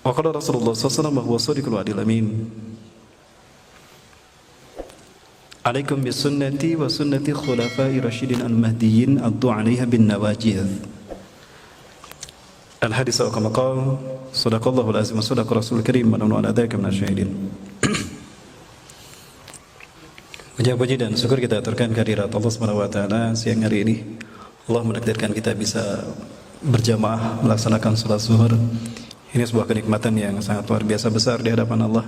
Wa qala Rasulullah sallallahu alaihi wasallam wa huwa shadiqul wa'dil amin. Alaikum bisunnati wa sunnati khulafai rasyidin al-mahdiyyin addu 'alaiha bin nawajidh. Al-hadits kama qala sadaqallahu al-azim wa sadaqa rasul karim wa nahnu ala dzalika minasyahidin. Puji dan syukur kita aturkan kehadirat Allah Subhanahu wa taala siang hari ini. Allah menakdirkan kita bisa berjamaah melaksanakan salat zuhur. Ini sebuah kenikmatan yang sangat luar biasa besar di hadapan Allah,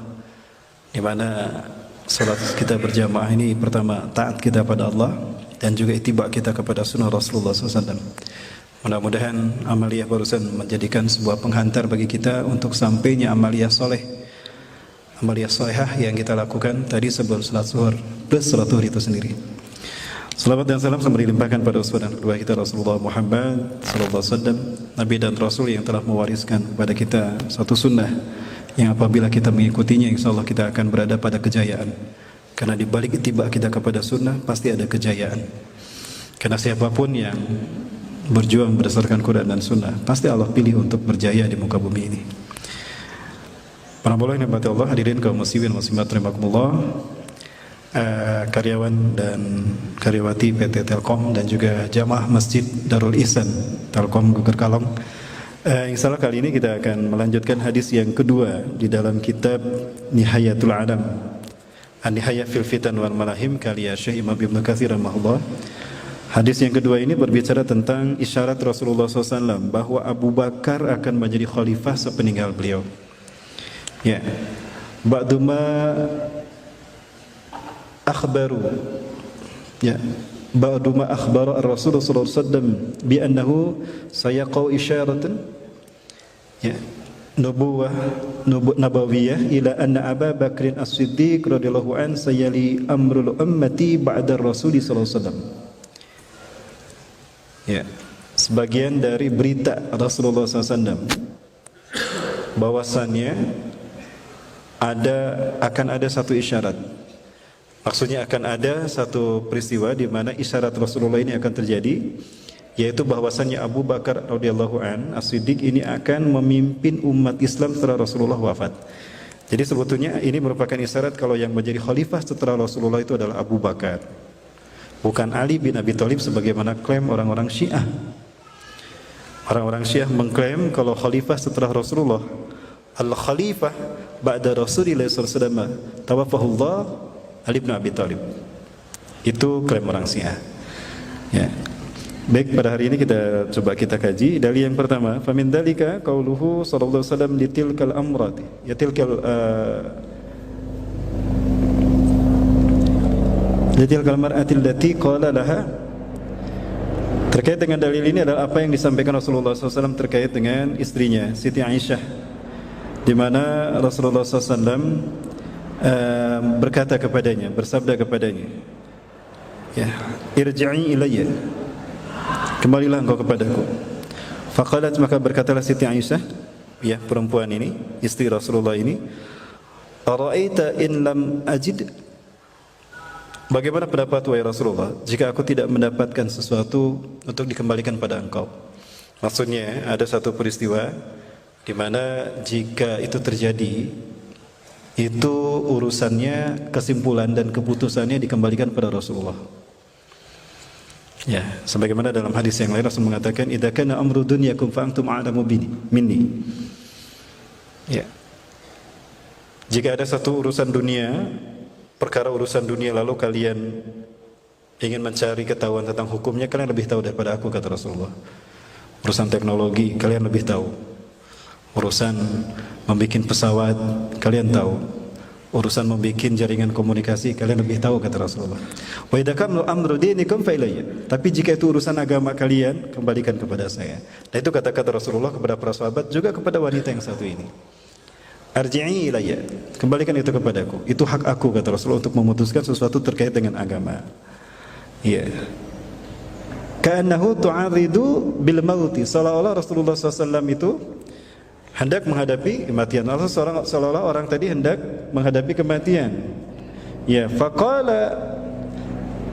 di mana salat kita berjamaah ini pertama taat kita pada Allah dan juga ittiba kita kepada sunnah Rasulullah SAW. Mudah-mudahan amaliyah barusan menjadikan sebuah penghantar bagi kita untuk sampainya amaliyah soleh, amaliyah solehah yang kita lakukan tadi sebelum salat zuhur plus salat zuhur itu sendiri. Salawat dan salam sembari dilimpahkan pada uswah dan kedua kita Rasulullah Muhammad sallallahu alaihi wasallam, nabi dan rasul yang telah mewariskan kepada kita satu sunnah yang apabila kita mengikutinya insyaallah kita akan berada pada kejayaan. Karena di balik ittiba kita kepada sunnah pasti ada kejayaan. Karena siapapun yang berjuang berdasarkan Quran dan sunnah pasti Allah pilih untuk berjaya di muka bumi ini. Para Allah yang dirahmati Allah, hadirin kaum muslimin muslimat rahimakumullah, karyawan dan karyawati PT Telkom dan juga jamaah Masjid Darul Ihsan Telkom Guger Kalong. Insyaallah kali ini kita akan melanjutkan hadis yang kedua di dalam kitab Nihayatul Alam, An-Nihayah fil Fitan wal Malahim karya Syekh Imam Ibnu Katsir rahimahullah. Hadis yang kedua ini berbicara tentang isyarat Rasulullah SAW bahwa Abu Bakar akan menjadi khalifah sepeninggal beliau. Ya, ba'duma akhbaru, ya, ba'duma akhbara ar-Rasul sallallahu alaihi wasallam bi annahu sayaqau isyaratan, ya, nubuwah nabawiyah ila anna Abu Bakrin As-Siddiq radhiyallahu an sayali amrul ummati ba'da ar-Rasul sallallahu alaihi wasallam. Ya, sebagian dari berita Rasulullah SAW bahwasannya akan ada satu isyarat. Maksudnya akan ada satu peristiwa di mana isyarat Rasulullah ini akan terjadi, yaitu bahwasannya Abu Bakar radhiyallahu an As-Siddiq ini akan memimpin umat Islam setelah Rasulullah wafat. Jadi sebetulnya ini merupakan isyarat kalau yang menjadi khalifah setelah Rasulullah itu adalah Abu Bakar, bukan Ali bin Abi Thalib sebagaimana klaim orang-orang Syiah. Orang-orang Syiah mengklaim kalau khalifah setelah Rasulullah, al-khalifah ba'da Rasulillah sallallahu alaihi wasallam tawaffahullah Ali bin Abi Thalib. Itu klaim orang Syiah. Ya. Baik, pada hari ini kita coba kita kaji. Dalil yang pertama, famin dalika qauluhu sallallahu alaihi wasallam litilkal amrat, ya tilkal litilkal mar'atil lati qala laha. Terkait dengan dalil ini adalah apa yang disampaikan Rasulullah SAW terkait dengan istrinya Siti Aisyah, di mana Rasulullah SAW berkata kepadanya, bersabda kepadanya, ya, irji'i ilayya, kembalilah engkau kepadaku. Faqalat, maka berkatalah Siti Aisyah, ya, perempuan ini, istri Rasulullah ini, ara'aita in lam ajid, bagaimana pendapat wahai Rasulullah jika aku tidak mendapatkan sesuatu untuk dikembalikan pada engkau. Maksudnya ada satu peristiwa di mana jika itu terjadi, itu urusannya, kesimpulan dan keputusannya dikembalikan pada Rasulullah. Ya, sebagaimana dalam hadis yang lain Rasul mengatakan, idza kana amru dunyakum fa antum a'lamu minni. Ya. Jika ada satu urusan dunia, perkara urusan dunia, lalu kalian ingin mencari ketahuan tentang hukumnya, kalian lebih tahu daripada aku, kata Rasulullah. Urusan teknologi kalian lebih tahu. Urusan membikin pesawat kalian tahu. Urusan membikin jaringan komunikasi kalian lebih tahu, kata Rasulullah. Wa idza kana amru dinikum fa ilayya. Tapi jika itu urusan agama kalian, kembalikan kepada saya. Nah, itu kata-kata Rasulullah kepada para sahabat, juga kepada wanita yang satu ini. Arji'i ilayya, kembalikan itu kepadaku. Itu hak aku, kata Rasulullah, untuk memutuskan sesuatu terkait dengan agama. Iya. Ka'annahu tu'aridu bil mauti. Seolah-olah Rasulullah SAW itu hendak menghadapi kematian. Seolah-olah orang tadi hendak menghadapi kematian. Ya, faqala,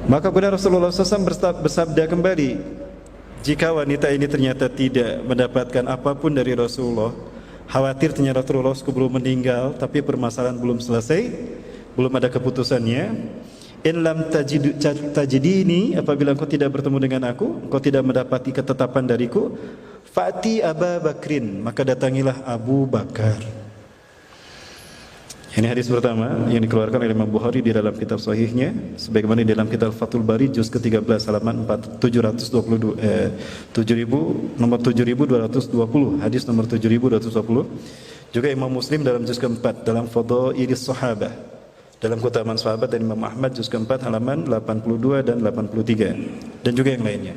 maka kemudian Rasulullah SAW bersabda kembali, jika wanita ini ternyata tidak mendapatkan apapun dari Rasulullah, khawatir ternyata Rasulullah sebelum meninggal, tapi permasalahan belum selesai, belum ada keputusannya. In lam tajidini, apabila engkau tidak bertemu dengan aku, engkau tidak mendapati ketetapan dariku, fa'ti Aba Bakrin, maka datangilah Abu Bakar. Ini hadis pertama yang dikeluarkan oleh Imam Bukhari di dalam kitab sahihnya, sebagaimana di dalam kitab Fathul Bari juz ke-13 halaman 722 nomor 7220, hadis nomor 7220. Juga Imam Muslim dalam juz ke-4 dalam Fadhailis Sahabah, dalam keutamaan sahabat, dan Imam Ahmad juz ke-4 halaman 82 dan 83, dan juga yang lainnya.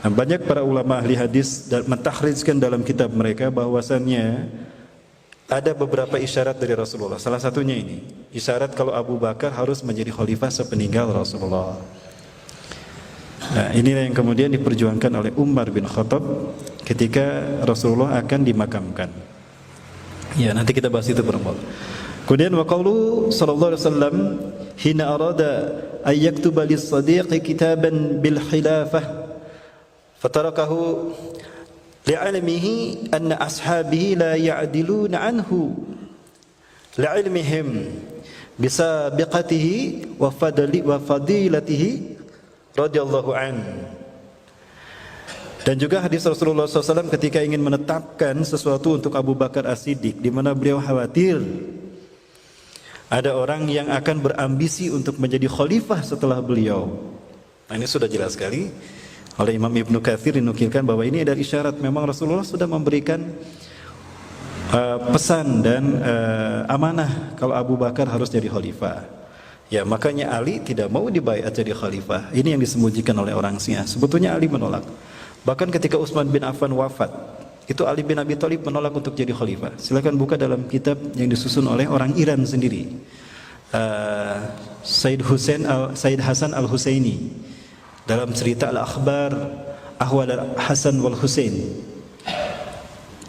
Nah, banyak para ulama ahli hadis mentakhrijkan dalam kitab mereka bahwasannya ada beberapa isyarat dari Rasulullah. Salah satunya ini, isyarat kalau Abu Bakar harus menjadi khalifah sepeninggal Rasulullah. Nah, inilah yang kemudian diperjuangkan oleh Umar bin Khattab ketika Rasulullah akan dimakamkan. Ya, nanti kita bahas itu bermula. Kemudian wa qaulu sallallahu alaihi wasallam hina arada ay yaktuba lis-sadiq kitaban bil khilafah fatarakahu li'ilmihi anna ashabihi la ya'diluna anhu li'ilmihim bisabiqatihi wa fadilatihi radhiyallahu an. Dan juga hadis Rasulullah SAW ketika ingin menetapkan sesuatu untuk Abu Bakar As-Siddiq, di mana beliau khawatir ada orang yang akan berambisi untuk menjadi khalifah setelah beliau. Nah, ini sudah jelas sekali oleh Imam Ibnu Katsir, dinukilkan bahwa ini adalah isyarat memang Rasulullah sudah memberikan pesan dan amanah kalau Abu Bakar harus jadi khalifah. Ya, makanya Ali tidak mau dibaiat jadi khalifah. Ini yang disembunyikan oleh orang Syiah. Sebetulnya Ali menolak. Bahkan ketika Utsman bin Affan wafat, itu Ali bin Abi Thalib menolak untuk jadi khalifah. Silakan buka dalam kitab yang disusun oleh orang Iran sendiri, Said Hasan Al-Husaini, dalam cerita Al-Akhbar Ahwal Hasan wal Husain,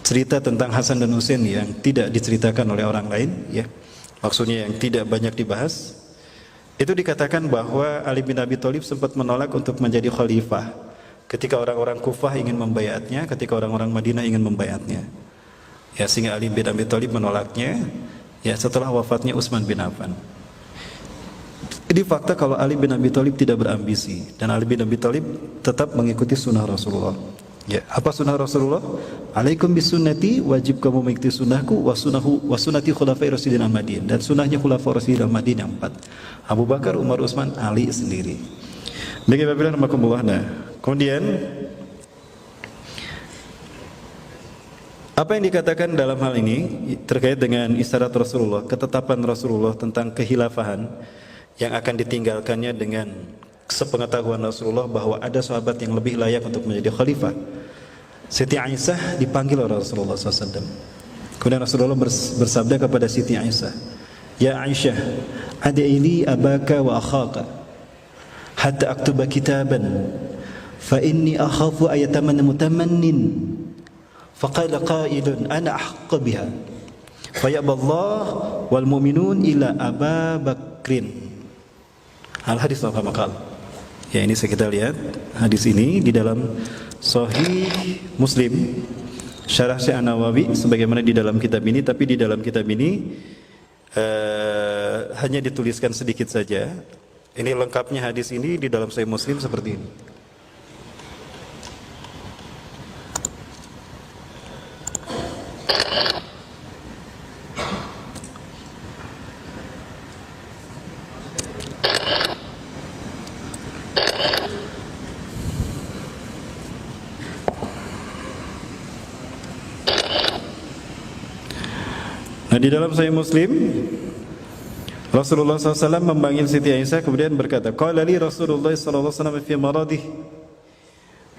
cerita tentang Hasan dan Husain yang tidak diceritakan oleh orang lain, ya, maksudnya yang tidak banyak dibahas. Itu dikatakan bahwa Ali bin Abi Thalib sempat menolak untuk menjadi khalifah ketika orang-orang Kufah ingin membayatnya, ketika orang-orang Madinah ingin membayatnya. Ya, sehingga Ali bin Abi Thalib menolaknya, ya, setelah wafatnya Utsman bin Affan. Jadi fakta kalau Ali bin Abi Thalib tidak berambisi, dan Ali bin Abi Thalib tetap mengikuti sunnah Rasulullah. Ya, apa sunnah Rasulullah? Alaikum bisunnati, wajib kamu mengikuti sunnahku, wa sunnati khulafai rasyidin al-Madin, dan sunnahnya khulafai rasyidin al-Madin yang 4. Abu Bakar, Umar, Utsman, Ali sendiri. Bagaimana rahmatullah. Nah, kemudian apa yang dikatakan dalam hal ini terkait dengan isyarat Rasulullah, ketetapan Rasulullah tentang kehilafahan yang akan ditinggalkannya dengan sepengetahuan Rasulullah bahwa ada sahabat yang lebih layak untuk menjadi khalifah. Siti Aisyah dipanggil oleh Rasulullah SAW. Kemudian Rasulullah bersabda kepada Siti Aisyah, "Ya Aisyah, ad'ili abaka wa akhaka hatta aktuba kitaban fa inni akhafu ayatamanna mutamannin." Faqala qailun ana ahqqa biha fayaballah wal mu'minun ila Aba Bakrin. Al-hadis wa maqal. Ya, ini kita lihat hadis ini di dalam Sahih Muslim, Syarah Syekh An-Nawawi sebagaimana di dalam kitab ini, tapi di dalam kitab ini hanya dituliskan sedikit saja. Ini lengkapnya hadis ini di dalam Sahih Muslim seperti ini. Nah, di dalam Sahih Muslim, Rasulullah SAW memanggil Siti Aisyah kemudian berkata, qala li Rasulullah SAW fi maradih,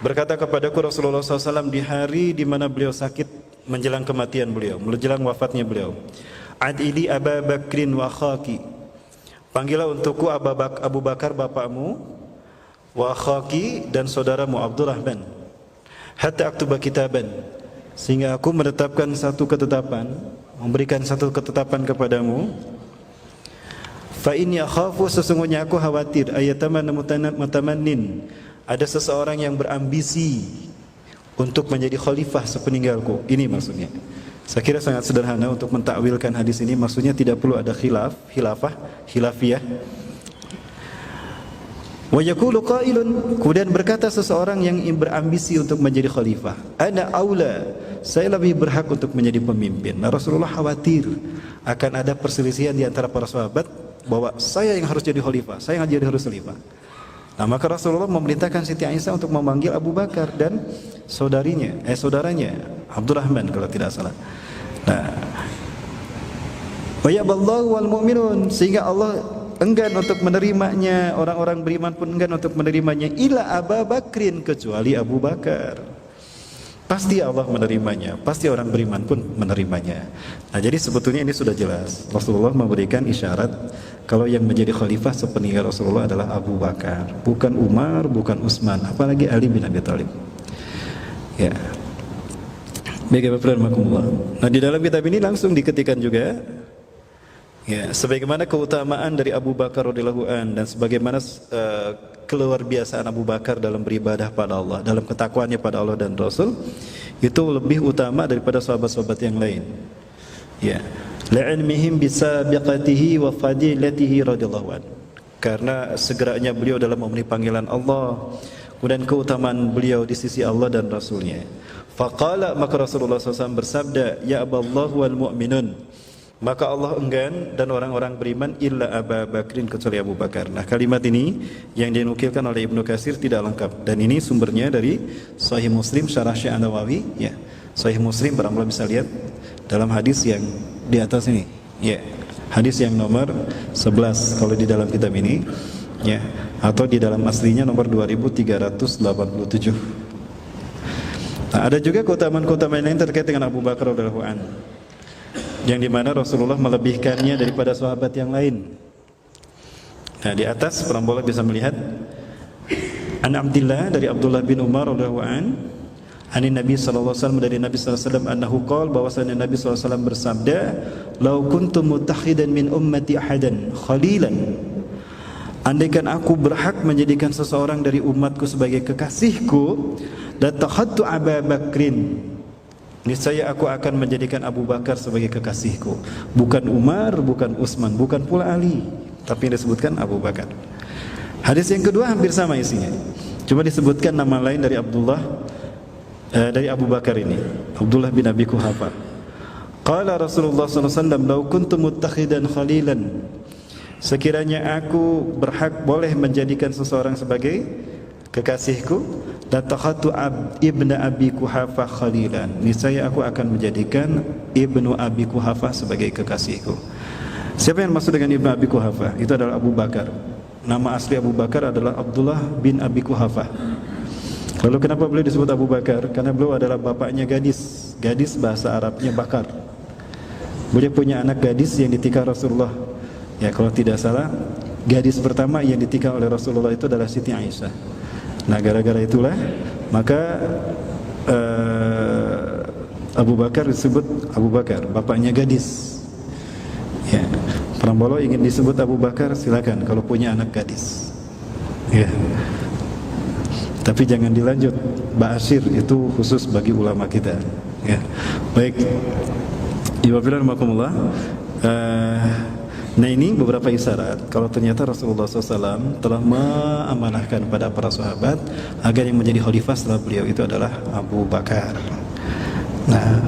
berkata kepadaku Rasulullah SAW di hari di mana beliau sakit menjelang kematian beliau, menjelang wafatnya beliau, adili Aba Bakrin wa khaki, panggillah untukku Abu Bakar bapakmu, wa khaki, dan saudaramu Abdurrahman, hatta aktuba kitaban, sehingga aku menetapkan satu ketetapan, memberikan satu ketetapan kepadamu. Fa inni akhafu, sesungguhnya aku khawatir, ayatamanna mutamannin, ada seseorang yang berambisi untuk menjadi khalifah sepeninggalku. Ini maksudnya. Saya kira sangat sederhana untuk mentakwilkan hadis ini. Maksudnya tidak perlu ada khilafiyah. Wa yaqulu qailun, kemudian berkata seseorang yang berambisi untuk menjadi khalifah, ana aula, saya lebih berhak untuk menjadi pemimpin. Nah, Rasulullah khawatir akan ada perselisihan di antara para sahabat bahwa saya yang harus jadi khalifah, saya yang harus khalifah. Nah, maka Rasulullah memerintahkan Siti Aisyah untuk memanggil Abu Bakar dan saudaranya Abdurrahman kalau tidak salah. Nah, wa yaballahu wal mu'minun, sehingga Allah enggan untuk menerimanya, orang-orang beriman pun enggan untuk menerimanya, illa Abu Bakrin, kecuali Abu Bakar. Pasti Allah menerimanya, pasti orang beriman pun menerimanya. Nah, jadi sebetulnya ini sudah jelas. Rasulullah memberikan isyarat kalau yang menjadi khalifah sepeninggal Rasulullah adalah Abu Bakar, bukan Umar, bukan Utsman, apalagi Ali bin Abi Thalib. Ya. Baik, nah, di dalam kitab ini langsung diketikkan juga, ya, sebagaimana keutamaan dari Abu Bakar radhiyallahu an dan sebagaimana keluar biasaan Abu Bakar dalam beribadah pada Allah, dalam ketakwaannya pada Allah dan Rasul, itu lebih utama daripada sahabat-sahabat yang lain. Ya, la'ilmihim bisabiqatihi wa fadilatihi radhiyallahu an, karena segeranya beliau dalam memenuhi panggilan Allah, kemudian keutamaan beliau di sisi Allah dan Rasulnya. Faqala, maka Rasulullah SAW bersabda, ya aballahu wal mu'minun, maka Allah enggan dan orang-orang beriman, illa Abu Bakrin, kecuali Abu Bakar. Nah, kalimat ini yang dinukilkan oleh Ibnu Katsir tidak lengkap, dan ini sumbernya dari Sahih Muslim Syarah Syekh An-Nawawi. Ya, Sahih Muslim barangkali bisa lihat dalam hadis yang di atas ini. Ya, hadis yang nomor 11 kalau di dalam kitab ini, ya, atau di dalam aslinya nomor 2387. Nah, ada juga keutamaan-keutamaan lain terkait dengan Abu Bakar radhiyallahu anhu, yang dimana Rasulullah melebihkannya daripada sahabat yang lain. Nah, di atas perambola bisa melihat An Abdillah, dari Abdullah bin Umar radhiyallahu an, Anin Nabi sallallahu alaihi wasallam, dari Nabi sallallahu alaihi wasallam, annahu qala, bahwasanya Nabi sallallahu alaihi wasallam bersabda, "Lau kuntum muttakhidan min ummati ahadan khalilan." Andaikan aku berhak menjadikan seseorang dari umatku sebagai kekasihku, la takhadtu Abu Bakrin, niscaya aku akan menjadikan Abu Bakar sebagai kekasihku, bukan Umar, bukan Utsman, bukan pula Ali, tapi disebutkan Abu Bakar. Hadis yang kedua hampir sama isinya, cuma disebutkan nama lain dari dari Abu Bakar ini, Abdullah bin Abi Quhafah. Qala Rasulullah sallallahu alaihi wasallam, "Lau kuntu muttakhidan khalilan," sekiranya aku berhak boleh menjadikan seseorang sebagai kekasihku, la takhatu ibnu Abi Quhafah khalilan, niscaya aku akan menjadikan ibnu Abi Quhafah sebagai kekasihku. Siapa yang maksud dengan ibnu Abi Quhafah? Itu adalah Abu Bakar. Nama asli Abu Bakar adalah Abdullah bin Abi Quhafah. Lalu kenapa beliau disebut Abu Bakar? Karena beliau adalah bapaknya gadis. Gadis bahasa Arabnya bakar. Beliau punya anak gadis yang ditikah Rasulullah. Ya, kalau tidak salah, gadis pertama yang ditikah oleh Rasulullah itu adalah Siti Aisyah. Nah, gara-gara itulah maka Abu Bakar disebut Abu Bakar, bapaknya gadis. Ya, Prambolo ingin disebut Abu Bakar, silakan kalau punya anak gadis. Ya. Tapi jangan dilanjut. Ba'asyir itu khusus bagi ulama kita. Ya. Baik. Iwafillahimakumullah. Nah, ini beberapa isyarat kalau ternyata Rasulullah SAW telah mengamanahkan pada para sahabat agar yang menjadi khalifah setelah beliau itu adalah Abu Bakar. Nah,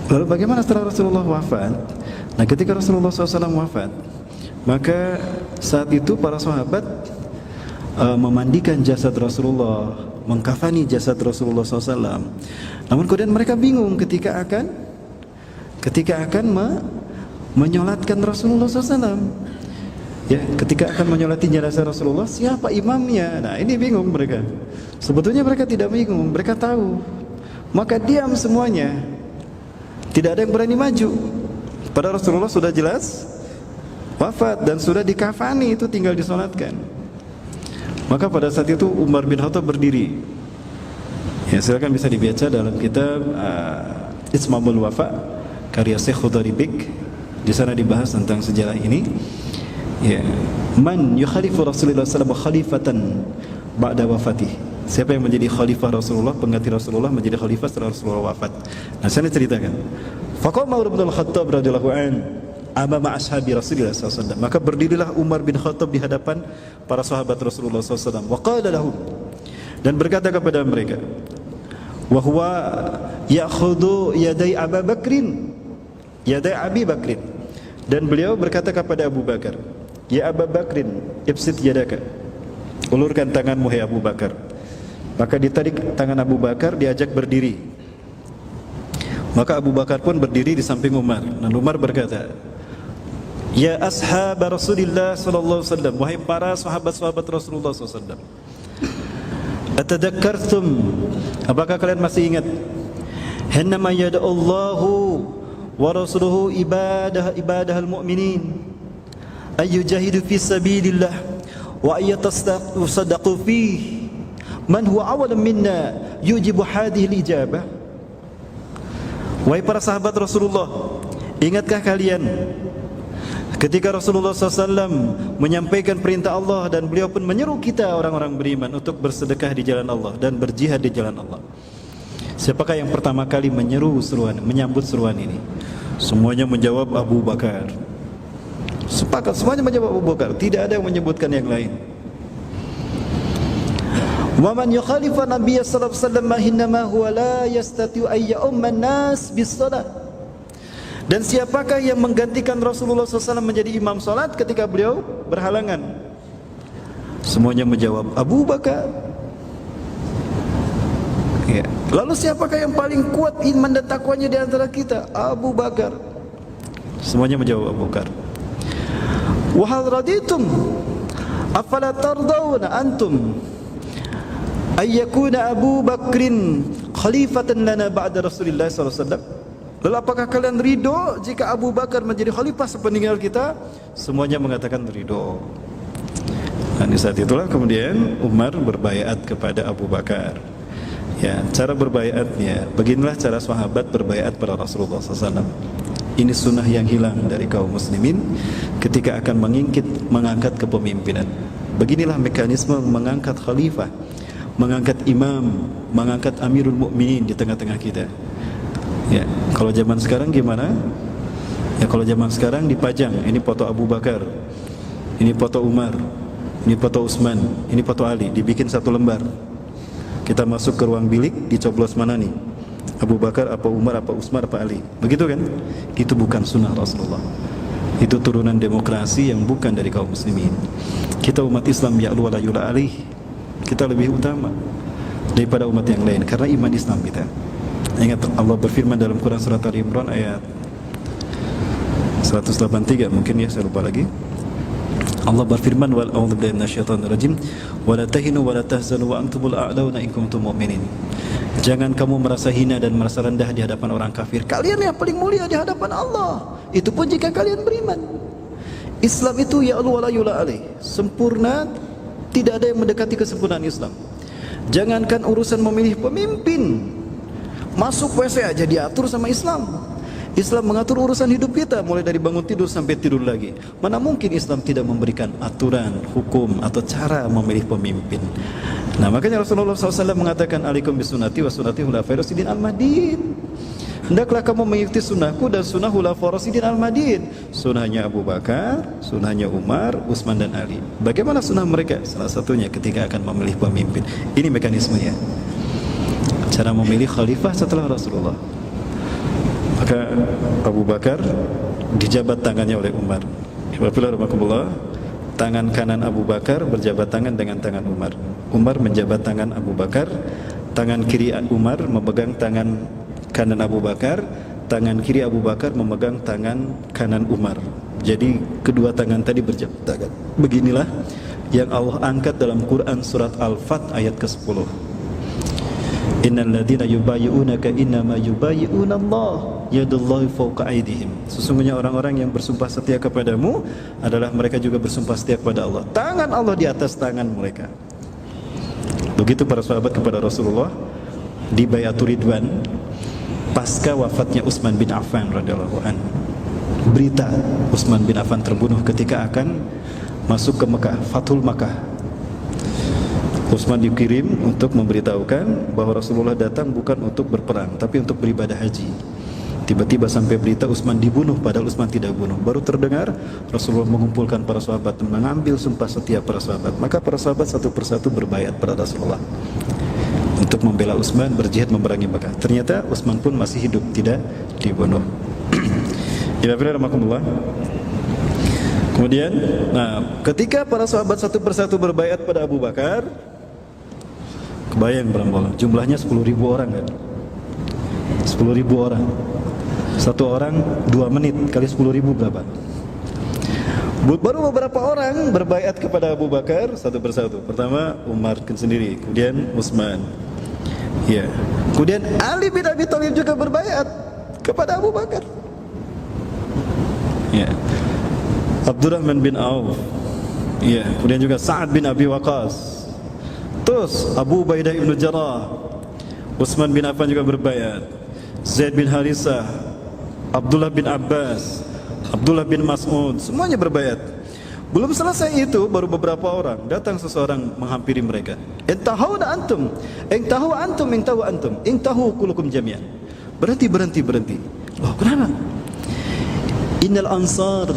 lalu bagaimana setelah Rasulullah wafat? Nah, ketika Rasulullah SAW wafat, maka saat itu para sahabat memandikan jasad Rasulullah, mengkafani jasad Rasulullah SAW. Namun kemudian mereka bingung ketika akan menyolatkan Rasulullah SAW. Ya, ketika akan menyolati jenazah Rasulullah, siapa imamnya? Nah, ini bingung mereka. Sebetulnya mereka tidak bingung, mereka tahu. Maka diam semuanya. Tidak ada yang berani maju. Padahal Rasulullah sudah jelas wafat dan sudah dikafani, itu tinggal disolatkan. Maka pada saat itu Umar bin Khattab berdiri. Ya, silakan bisa dibaca dalam kitab Ismamul Wafa karya Syekh Khudaribik. Di sana dibahas tentang sejarah ini. Ya, man yukhalifu Rasulullah sallallahu alaihi wasallam khalifatan ba'da wafatih. Siapa yang menjadi khalifah Rasulullah, pengganti Rasulullah menjadi khalifah setelah Rasulullah wafat. Nah, saya ceritakan. Faqama Umar bin Al-Khattab radhiyallahu an amama ashabi Rasulillah SAW. Maka berdirilah Umar bin Khattab di hadapan para sahabat Rasulullah SAW. Wa qala lahum, dan berkata kepada mereka, wa huwa ya'khudhu yaday Abu Bakrin, yaday Abi Bakrin. Dan beliau berkata kepada Abu Bakar, ya Abu Bakrin, ibsit yadaka, ulurkan tanganmu hai Abu Bakar. Maka ditarik tangan Abu Bakar, diajak berdiri. Maka Abu Bakar pun berdiri di samping Umar. Dan Umar berkata, ya ashab Rasulullah sallallahu alaihi wasallam, wahai para sahabat-sahabat Rasulullah sallallahu alaihi wasallam, atadakkartum, apakah kalian masih ingat, hannama yada'allahu wa rasuluhu ibadahal mu'minin ayyujahidu fi sabilillah wa ayyatasadaqu fihi man huwa awalan minna yujibu hadhihi al-ijabah. Wahai para sahabat Rasulullah, ingatkah kalian ketika Rasulullah SAW menyampaikan perintah Allah dan beliau pun menyeru kita orang-orang beriman untuk bersedekah di jalan Allah dan berjihad di jalan Allah. Siapakah yang pertama kali menyambut seruan ini? Semuanya menjawab Abu Bakar. Sepakat, semuanya menjawab Abu Bakar, tidak ada yang menyebutkan yang lain. Wa man yukhalifa Nabiy sallallahu alaihi wasallam innama huwa la yastati'u ay ya'umma an-nas bis-shalah. Dan siapakah yang menggantikan Rasulullah SAW menjadi imam salat ketika beliau berhalangan? Semuanya menjawab Abu Bakar. Ya. Lalu siapakah yang paling kuat iman dan takwanya di antara kita? Abu Bakar. Semuanya menjawab Abu Bakar. Wa hal raditum afala tardawna antum ayyakuna Abu Bakrin khalifatan lana ba'da Rasulillah sallallahu alaihi wasallam. Lalu apakah kalian ridho jika Abu Bakar menjadi khalifah sepeninggal kita? Semuanya mengatakan ridho. Dan di saat itulah kemudian Umar berbaiat kepada Abu Bakar. Ya, cara berbaiatnya, beginilah cara sahabat berbaiat pada Rasulullah SAW. Ini sunnah yang hilang dari kaum muslimin ketika akan mengangkat kepemimpinan. Beginilah mekanisme mengangkat khalifah, mengangkat imam, mengangkat amirul mukminin di tengah-tengah kita. Ya, kalau zaman sekarang gimana? Ya, kalau zaman sekarang dipajang, ini foto Abu Bakar, ini foto Umar, ini foto Utsman, ini foto Ali, dibikin satu lembar. Kita masuk ke ruang bilik, dicoblos mana nih? Abu Bakar, apa Umar, apa Utsman, apa Ali? Begitu kan? Itu bukan sunnah Rasulullah. Itu turunan demokrasi yang bukan dari kaum muslimin. Kita umat Islam ya'lu wa la yula alaih. Kita lebih utama daripada umat yang lain karena iman Islam kita. Ingat Allah berfirman dalam Quran surat Ali Imran ayat 183 mungkin ya, saya lupa lagi. Allah berfirman, wal a'udzu billahi minasyaitonir rajim, wa la tahinu wa la tahzanu wa antumul a'launa in kuntum mu'minin. Jangan kamu merasa hina dan merasa rendah di hadapan orang kafir. Kalian yang paling mulia di hadapan Allah. Itu pun jika kalian beriman. Islam itu ya'lu wa la yula alaih. Sempurna, tidak ada yang mendekati kesempurnaan Islam. Jangankan urusan memilih pemimpin, masuk WC aja diatur sama Islam. Islam mengatur urusan hidup kita mulai dari bangun tidur sampai tidur lagi. Mana mungkin Islam tidak memberikan aturan, hukum atau cara memilih pemimpin. Nah, makanya Rasulullah SAW mengatakan, alaikum bisunnati wa sunnati khulafair rasyidin al-mahdiyyin. Hendaklah kamu mengikuti sunnahku dan sunnah khulafair rasyidin al-mahdiyyin. Sunnahnya Abu Bakar, sunnahnya Umar, Utsman dan Ali. Bagaimana sunnah mereka? Salah satunya ketika akan memilih pemimpin. Ini mekanismenya. Cara memilih khalifah setelah Rasulullah. Maka Abu Bakar dijabat tangannya oleh Umar. Wabillahi tangan kanan Abu Bakar berjabat tangan dengan tangan Umar. Umar menjabat tangan Abu Bakar, tangan kiri Umar memegang tangan kanan Abu Bakar, tangan kiri Abu Bakar memegang tangan kanan Umar. Jadi kedua tangan tadi berjabat tangan. Beginilah yang Allah angkat dalam Quran surat Al-Fat ayat ke-10. Innal ladzina yubayyi'unaka innama yubayyi'una Allah yadullahi fawqa aydihim. Sesungguhnya orang-orang yang bersumpah setia kepadamu adalah mereka juga bersumpah setia kepada Allah. Tangan Allah di atas tangan mereka. Begitu para sahabat kepada Rasulullah di Bai'atul Ridwan pasca wafatnya Utsman bin Affan radhiyallahu an. Berita Utsman bin Affan terbunuh ketika akan masuk ke Mekah, Fathul Makkah. Utsman dikirim untuk memberitahukan bahwa Rasulullah datang bukan untuk berperang, tapi untuk beribadah haji. Tiba-tiba sampai berita Utsman dibunuh, padahal Utsman tidak bunuh. Baru terdengar Rasulullah mengumpulkan para sahabat dan mengambil sumpah setia para sahabat. Maka para sahabat satu persatu berbaiat pada Rasulullah untuk membela Utsman, berjihad memerangi Mekah. Ternyata Utsman pun masih hidup, tidak dibunuh. Kemudian, ketika para sahabat satu persatu berbaiat pada Abu Bakar, kebayang berapa? Jumlahnya 10.000 orang kan? 10.000 orang. Satu orang 2 menit kali 10.000 berapa? Baru beberapa orang berbaiat kepada Abu Bakar satu persatu. Pertama Umar sendiri, kemudian Utsman. Ya. Kemudian Ali bin Abi Thalib juga berbaiat kepada Abu Bakar. Ya. Abdurrahman bin Auf. Ya, kemudian juga Sa'ad bin Abi Waqqas. Terus Abu Ubaidah ibn Jarrah, Utsman bin Affan juga berbaiat, Zaid bin Harisah, Abdullah bin Abbas, Abdullah bin Mas'ud, semuanya berbaiat. Belum selesai itu, baru beberapa orang datang seseorang menghampiri mereka. Intahu antum, intahu antum, intahu antum, intahu kulukum jami'an. Berhenti. Loh, kenapa? Innal ansar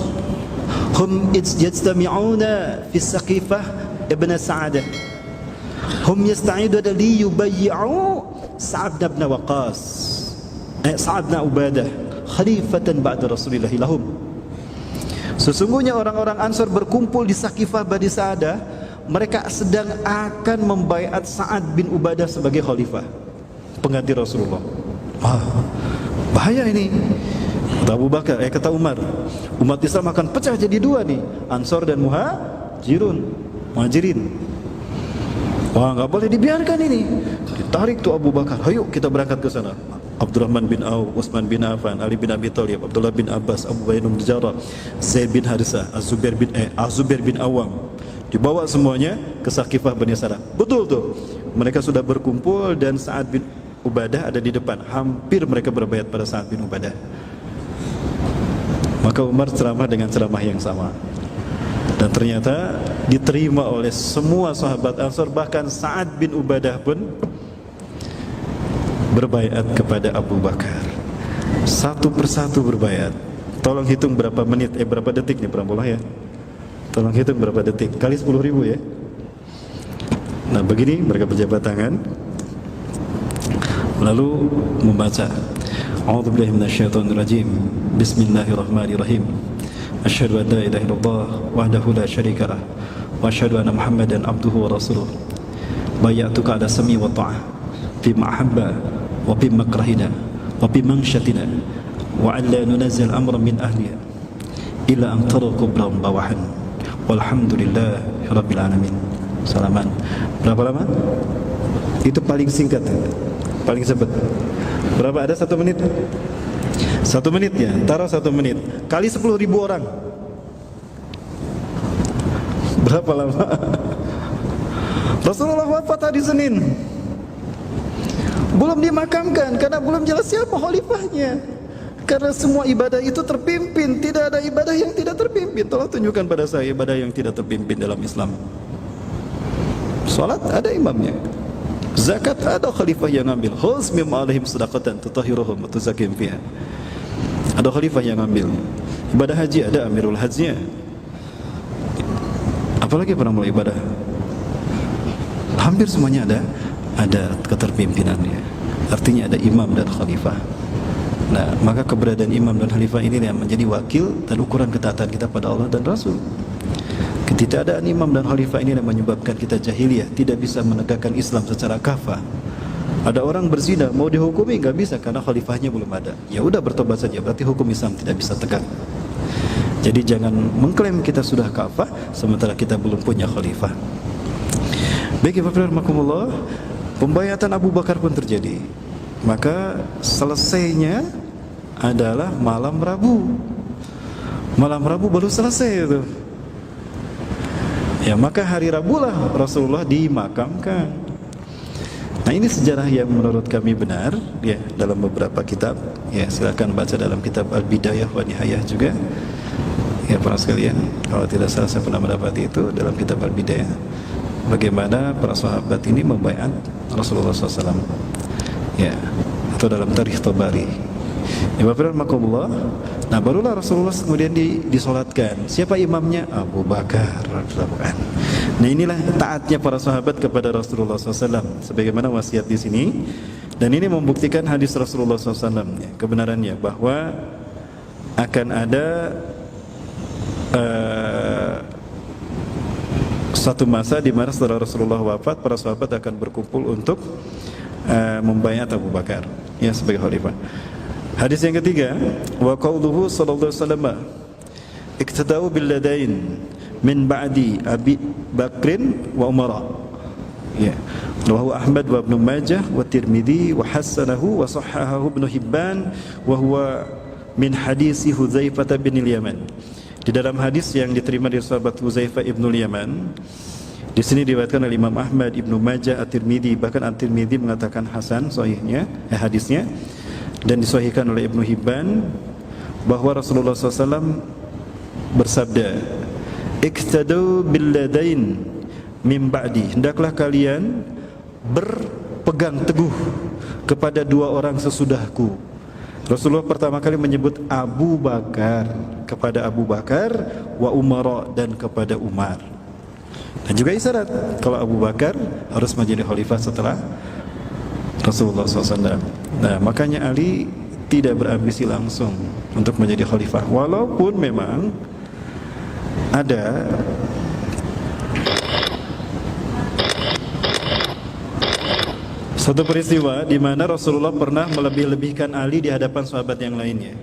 hum yajtami'una fi Saqifah ibn Sa'adah. Hum yasta'iduna li yubayyi'u Sa'ad bin Waqqas, Sa'ad bin Ubadah khalifatan ba'da Rasulillah lahum. Sesungguhnya orang-orang Ansar berkumpul di Saqifah Bani Sa'adah. Mereka sedang akan membaiat Sa'ad bin Ubadah sebagai khalifah, pengganti Rasulullah. Bahaya ini. Kata Abu Bakar, kata Umar, umat Islam akan pecah jadi dua nih, Ansar dan Muhajirin. Wah, nggak boleh dibiarkan ini. Ditarik tuh Abu Bakar, ayo kita berangkat ke sana. Abdurrahman bin Auf, Utsman bin Affan, Ali bin Abi Thalib, Abdullah bin Abbas, Abu Ubaidah bin Jarrah, Zaid bin Harisah, Az-Zubair bin Awam. Dibawa semuanya ke Saqifah Bani Sa'adah. Betul tuh. Mereka sudah berkumpul dan Sa'ad bin Ubadah ada di depan. Hampir mereka berbaiat pada Sa'ad bin Ubadah. Maka Umar ceramah dengan ceramah yang sama. Dan ternyata diterima oleh semua sahabat Ansar, bahkan Sa'ad bin Ubadah pun berbaiat kepada Abu Bakar. Satu persatu berbaiat. Tolong hitung berapa menit, berapa detik nih Prambola ya. Tolong hitung berapa detik, kali 10.000 ya. Nah begini mereka berjabat tangan, lalu membaca A'udzubillahi minasyaitonirrajim. Bismillahirrahmanirrahim. Asyhadu an la ilaha illallah wahdahu la syarikalah wa asyhadu anna Muhammadan abduhu wa rasuluh. Bay'atuka ala sami wa ta'ah fi ma'habba wa fi makrahina wa fi mangshatina wa an la nunazzil amran min ahliha illa an tara kubran bawahan walhamdulillahi rabbil alamin. Salaman. Berapa lama? Itu paling singkat, paling cepat. Berapa, ada 1 menit? 1 menit ya, taruh 1 menit kali 10.000 orang. Berapa lama? Rasulullah wafat hari Senin, belum dimakamkan karena belum jelas siapa khalifahnya. Karena semua ibadah itu terpimpin, tidak ada ibadah yang tidak terpimpin. Tolong tunjukkan pada saya ibadah yang tidak terpimpin dalam Islam. Salat ada imamnya, zakat ada khalifah yang ngambil. Khudz mim alaihim shadaqatan tutahhiruhum wa tuzakkihim fiha. Ada khalifah yang ngambil. Ibadah haji ada amirul hajnya. Apalagi pernah mulai ibadah, hampir semuanya ada keterpimpinannya. Artinya ada imam dan khalifah. Nah, maka keberadaan imam dan khalifah ini yang menjadi wakil dan ukuran ketaatan kita pada Allah dan Rasul. Ketidakadaan imam dan khalifah ini yang menyebabkan kita jahiliyah, tidak bisa menegakkan Islam secara kafah. Ada orang berzina mau dihukumi nggak bisa karena khalifahnya belum ada. Ya udah bertobat saja, berarti hukum Islam tidak bisa tegak. Jadi jangan mengklaim kita sudah kafah sementara kita belum punya khalifah. Baik, Bapak-Bapak, pembaiatan Abu Bakar pun terjadi. Maka selesainya adalah malam Rabu. Malam Rabu baru selesai itu. Ya, maka hari Rabu lah Rasulullah dimakamkan. Nah, ini sejarah yang menurut kami benar ya, dalam beberapa kitab. Ya, silakan baca dalam kitab Al-Bidayah wa Nihayah juga. Ya, para sekalian, kalau tidak salah saya pernah mendapati itu dalam kitab Al-Bidayah. bagaimana para sahabat ini membaiat Rasulullah SAW, ya, atau dalam tarikh Tabari. Ya, Bapak-Bapak, nah barulah Rasulullah kemudian disolatkan. Siapa imamnya? Abu Bakar. Nah inilah taatnya para sahabat kepada Rasulullah SAW, sebagaimana wasiat di sini. Dan ini membuktikan hadis Rasulullah SAW, ya, kebenarannya bahwa akan ada satu masa di mana setelah Rasulullah wafat, para sahabat akan berkumpul untuk membaiat Abu Bakar, ya, sebagai khalifah. Hadis yang ketiga, wa qauluhu sallallahu alaihi wasallam, iktadau bil ladain min ba'di Abi Bakrin wa Umar. Ya. Rawahu Ahmad wa Ibnu Majah wa Tirmidzi wa hasanahu wa sahhahahu Ibnu Hibban wa huwa min hadis Hudzaifah bin Yaman. Di dalam hadis yang diterima dari sahabat Hudzaifah ibn Yaman, di sini diriwayatkan oleh Imam Ahmad, Ibnu Majah, At-Tirmidzi, bahkan At-Tirmidzi mengatakan hasan sahihnya, hadisnya, dan disahihkan oleh Ibnu Hibban, bahwa Rasulullah SAW bersabda, iktadau billadain min ba'di, hendaklah kalian berpegang teguh kepada dua orang sesudahku. Rasulullah pertama kali menyebut Abu Bakar, kepada Abu Bakar, wa Umar, dan kepada Umar. Dan juga isyarat kalau Abu Bakar harus menjadi khalifah setelah Rasulullah SAW. Nah, makanya Ali tidak berambisi langsung untuk menjadi khalifah, walaupun memang ada satu peristiwa di mana Rasulullah pernah melebih-lebihkan Ali di hadapan sahabat yang lainnya,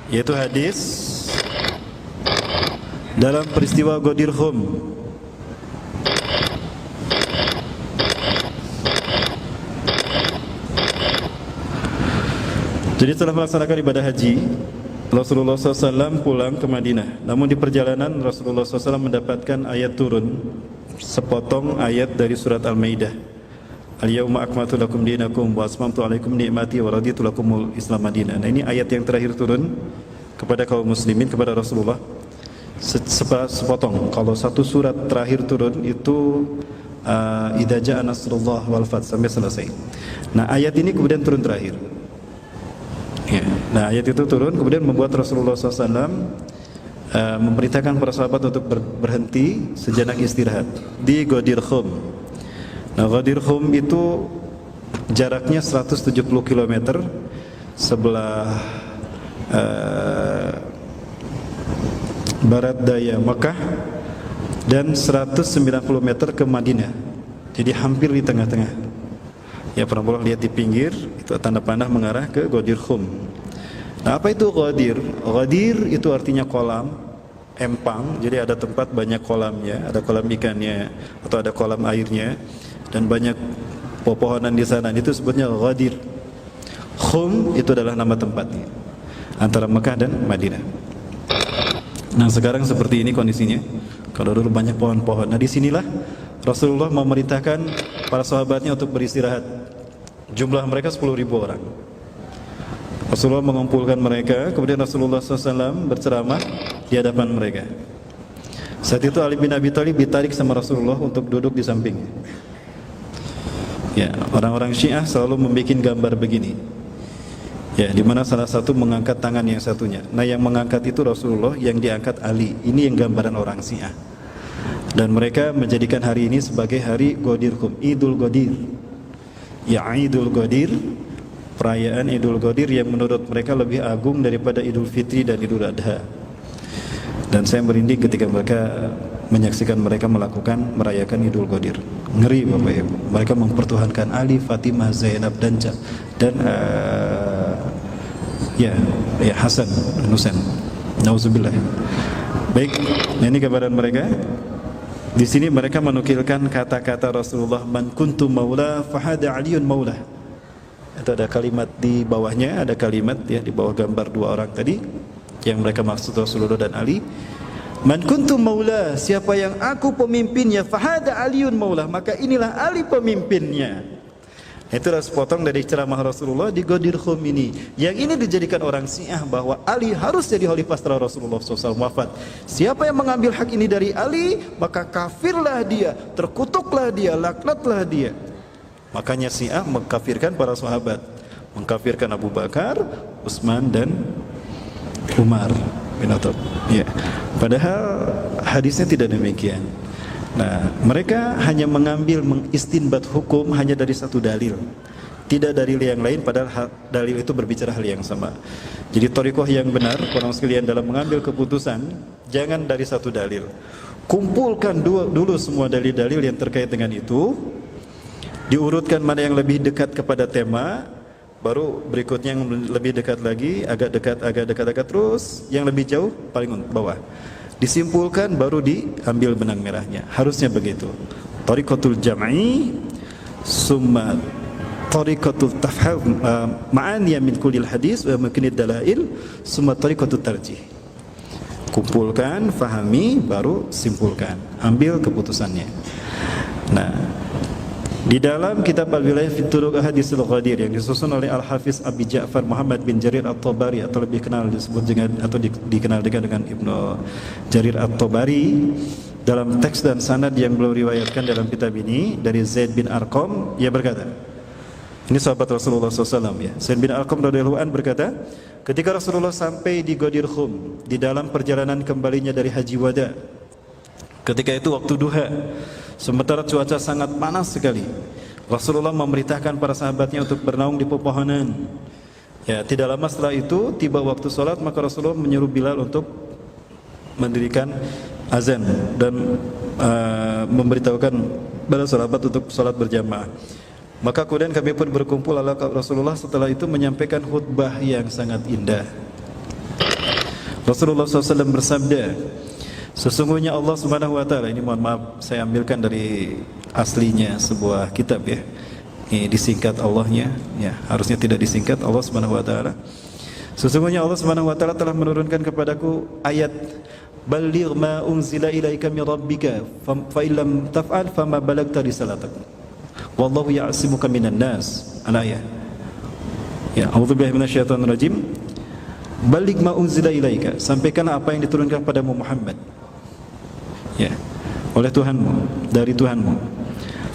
yaitu hadis dalam peristiwa Ghadir Khum. Jadi setelah melaksanakan ibadah haji, Rasulullah SAW pulang ke Madinah. Namun di perjalanan Rasulullah SAW mendapatkan ayat turun, sepotong ayat dari surat Al-Maidah. Al-yawma akmaltu lakum dinakum wa atmamtu alaikum ni'mati wa raditu lakumul Islam Madinah. Nah, ini ayat yang terakhir turun kepada kaum muslimin, kepada Rasulullah. Sepotong. Kalau satu surat terakhir turun itu idza jaa nasrullah wal fath sampai selesai. Nah, ayat ini kemudian turun terakhir. Ya. Nah, ayat itu turun kemudian membuat Rasulullah SAW memerintahkan para sahabat untuk berhenti sejenak istirahat di Ghadir Khum. Nah, Ghadir Khum itu jaraknya 170 km sebelah barat daya Mekah dan 190 meter ke Madinah. Jadi hampir di tengah-tengah. Ya, pernah boleh lihat di pinggir itu tanda panah mengarah ke Ghadir Khum. Nah, apa itu Ghadir? Ghadir itu artinya kolam, empang. Jadi ada tempat banyak kolamnya, ada kolam ikannya atau ada kolam airnya dan banyak pepohonan di sana. Itu sebutnya Ghadir. Khum itu adalah nama tempatnya antara Mekah dan Madinah. Nah, sekarang seperti ini kondisinya. Kalau dulu banyak pohon-pohon. Nah, disinilah Rasulullah memerintahkan para sahabatnya untuk beristirahat. Jumlah mereka 10.000 orang. Rasulullah mengumpulkan mereka, kemudian Rasulullah SAW berceramah di hadapan mereka. Saat itu Ali bin Abi Thalib ditarik sama Rasulullah untuk duduk di sampingnya. Ya, orang-orang Syiah selalu membuat gambar begini. Ya, di mana salah satu mengangkat tangan yang satunya. Nah, yang mengangkat itu Rasulullah, yang diangkat Ali. Ini yang gambaran orang Syiah. Dan mereka menjadikan hari ini sebagai hari Ghadir Khum, Idul Ghadir. Ya, Idul Ghadir, perayaan Idul Ghadir yang menurut mereka lebih agung daripada Idul Fitri dan Idul Adha. Dan saya merinding ketika mereka menyaksikan mereka merayakan Idul Ghadir. Ngeri Bapak Ibu. Mereka mempertuhankan Ali, Fatimah, Zainab dan Hasan, Husain. Nauzubillah. Baik, ini gambaran mereka. Di sini mereka menukilkan kata-kata Rasulullah, man kuntu maula fahada aliyun maula. Itu ada kalimat di bawahnya, ada kalimat ya di bawah gambar dua orang tadi yang mereka maksud Rasulullah dan Ali. Man kuntu maula, siapa yang aku pemimpinnya, fahada aliyun maula, maka inilah Ali pemimpinnya. Itulah sepotong dari ceramah Rasulullah di Ghadir Khum ini. Yang ini dijadikan orang Syiah bahwa Ali harus jadi khalifah setelah Rasulullah SAW wafat. Siapa yang mengambil hak ini dari Ali, maka kafirlah dia, terkutuklah dia, laknatlah dia. Makanya Syiah mengkafirkan para sahabat, mengkafirkan Abu Bakar, Utsman dan Umar bin Khattab. Ya. Padahal hadisnya tidak demikian. Nah, mereka hanya mengambil mengistinbat hukum hanya dari satu dalil, tidak dalil yang lain, padahal dalil itu berbicara hal yang sama. Jadi thariqah yang benar, orang sekalian, dalam mengambil keputusan, jangan dari satu dalil. Kumpulkan dulu semua dalil-dalil yang terkait dengan itu, diurutkan mana yang lebih dekat kepada tema, baru berikutnya yang lebih dekat lagi, agak dekat, terus yang lebih jauh paling bawah. Disimpulkan baru diambil benang merahnya. Harusnya begitu. Thariqatul jam'i summa thariqatul tafham ma'aniya min kullil hadis wa makinid dalail summa thariqatut tarjih. Kumpulkan, fahami, baru simpulkan, ambil keputusannya. Nah, di dalam kitab Al-Wilayah fi Turuq Ahadisul Ghadir yang disusun oleh Al-Hafiz Abi Ja'far Muhammad bin Jarir At-Tabari, atau lebih kenal disebut dengan atau dikenal dengan Ibnu Jarir At-Tabari, dalam teks dan sanad yang beliau riwayatkan dalam kitab ini dari Zaid bin Arqam, ia berkata, ini sahabat Rasulullah SAW ya, Zaid bin Arqam radhiyallahu anhu berkata, ketika Rasulullah sampai di Ghadir Khum di dalam perjalanan kembalinya dari Haji Wada, ketika itu waktu duha, sementara cuaca sangat panas sekali, Rasulullah memerintahkan para sahabatnya untuk bernaung di pepohonan. Ya, tidak lama setelah itu tiba waktu sholat, maka Rasulullah menyuruh Bilal untuk mendirikan azan dan memberitahukan para sahabat untuk sholat berjamaah. Maka kemudian kami pun berkumpul, lalu Rasulullah setelah itu menyampaikan khutbah yang sangat indah. Rasulullah SAW bersabda, sesungguhnya Allah Subhanahu wa taala, ini mohon maaf saya ambilkan dari aslinya sebuah kitab ya. Ini disingkat Allahnya, ya, harusnya tidak disingkat Allah Subhanahu wa taala. Sesungguhnya Allah Subhanahu wa taala telah menurunkan kepadaku ayat balligh ma unzila ilaika min rabbika fa illam taf'al fama balagta risalatak. Wallahu ya'simuka minan nas. Al-ayah. Ya, a'udzubillahi minasyaitonir rajim. Balligh ma unzila ilaika, sampaikanlah apa yang diturunkan kepadamu Muhammad. Ya, oleh Tuhanmu, dari Tuhanmu.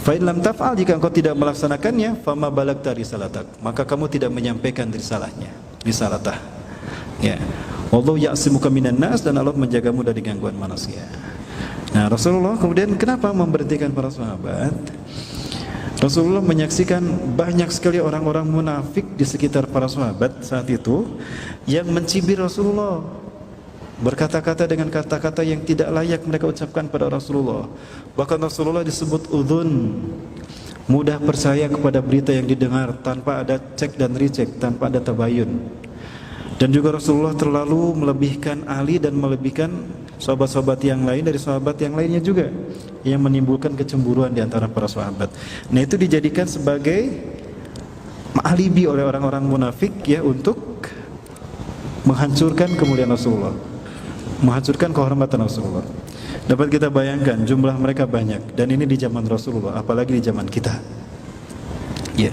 Fa in lam taf'al, jika engkau tidak melaksanakannya, fama balagta risalatak, maka kamu tidak menyampaikan risalatah. Ya. Wallahu ya'simuka minan nas, dan Allah menjagamu dari gangguan manusia. Nah, Rasulullah kemudian kenapa memberhentikan para sahabat? Rasulullah menyaksikan banyak sekali orang-orang munafik di sekitar para sahabat saat itu yang mencibir Rasulullah, berkata-kata dengan kata-kata yang tidak layak mereka ucapkan pada Rasulullah. Bahkan Rasulullah disebut udhun, mudah percaya kepada berita yang didengar tanpa ada cek dan recheck, tanpa ada tabayun. Dan juga Rasulullah terlalu melebihkan Ali dan melebihkan sahabat-sahabat yang lain dari sahabat yang lainnya juga, yang menimbulkan kecemburuan di antara para sahabat. Nah, itu dijadikan sebagai alibi oleh orang-orang munafik ya, untuk menghancurkan kemuliaan Rasulullah, menghancurkan kehormatan Rasulullah. Dapat kita bayangkan jumlah mereka banyak, dan ini di zaman Rasulullah, apalagi di zaman kita. Ya.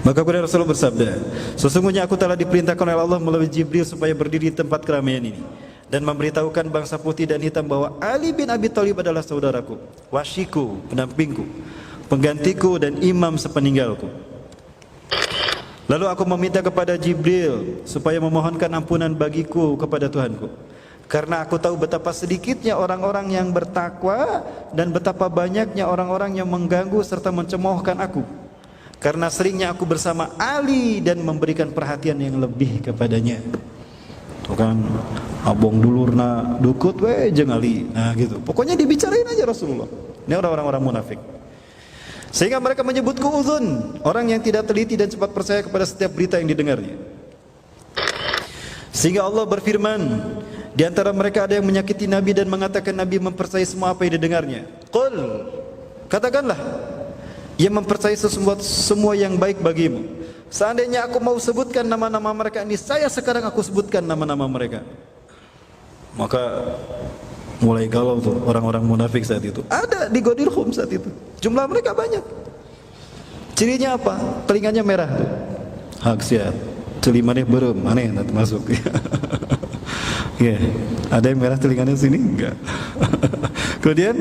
Maka kemudian Rasulullah bersabda, sesungguhnya aku telah diperintahkan oleh Allah melalui Jibril supaya berdiri di tempat keramaian ini dan memberitahukan bangsa putih dan hitam bahwa Ali bin Abi Thalib adalah saudaraku, wasyiku, pendampingku, penggantiku, dan imam sepeninggalku. Lalu aku meminta kepada Jibril supaya memohonkan ampunan bagiku kepada Tuhanku, karena aku tahu betapa sedikitnya orang-orang yang bertakwa dan betapa banyaknya orang-orang yang mengganggu serta mencemoohkan aku, karena seringnya aku bersama Ali dan memberikan perhatian yang lebih kepadanya. Tuh kan, abong dulurna dukut we jeung Ali. Nah gitu. Pokoknya dibicarain aja Rasulullah. Ini orang-orang munafik. Sehingga mereka menyebutku uzun, orang yang tidak teliti dan cepat percaya kepada setiap berita yang didengarnya. Sehingga Allah berfirman, di antara mereka ada yang menyakiti Nabi dan mengatakan Nabi mempercayai semua apa yang didengarnya. Qul, katakanlah, ia mempercayai semua yang baik bagimu. Seandainya aku mau sebutkan nama-nama mereka ini, saya sekarang aku sebutkan nama-nama mereka. Maka mulai galau tuh orang-orang munafik saat itu. Ada di Ghadir Khum saat itu. Jumlah mereka banyak. Cirinya apa? telinganya merah tuh. Hak siat. Telimanya berem, aneh nanti masuk. Ya, ada yang merah telinganya sini? Enggak. Kemudian,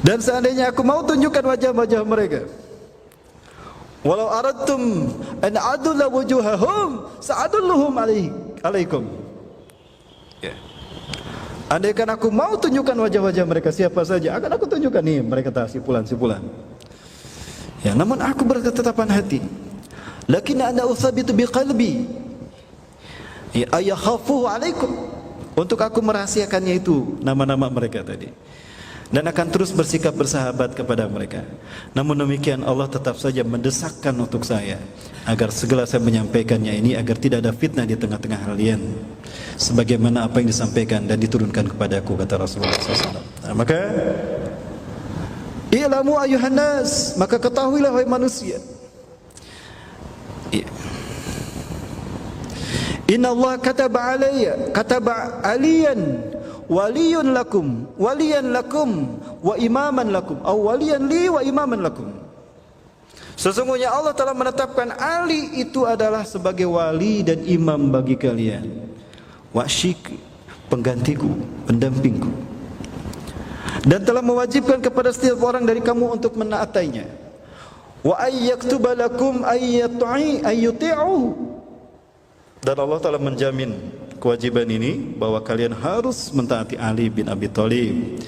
dan seandainya aku mau tunjukkan wajah-wajah mereka, walau aradtum an adulla wujuhahum sa'adulluhum alaikum. Ya. Andaikan aku mau tunjukkan wajah-wajah mereka siapa saja, akan aku tunjukkan nih mereka sipulan-sipulan. Ya, namun aku berketetapan hati. Lakin ana uthabitu biqalbi. Ya ayakhafu alaikum. Untuk aku merahasiakannya itu nama-nama mereka tadi. Dan akan terus bersikap bersahabat kepada mereka. Namun demikian Allah tetap saja mendesakkan untuk saya agar segala saya menyampaikannya ini agar tidak ada fitnah di tengah-tengah kalian, sebagaimana apa yang disampaikan dan diturunkan kepadaku, kata Rasulullah SAW. Nah, maka i'lamu ayuhan nas, maka ketahuilah wahai manusia, inna Allah kataba aliyan waliyan lakum wa imaman lakum, aw waliyan li wa imaman lakum. Sesungguhnya Allah telah menetapkan Ali itu adalah sebagai wali dan imam bagi kalian, wa syik, penggantiku, pendampingku, dan telah mewajibkan kepada setiap orang dari kamu untuk menaatinya, wa ayyaktuba lakum ayyuti'uhu, dan Allah telah menjamin kewajiban ini bahwa kalian harus mentaati Ali bin Abi Thalib.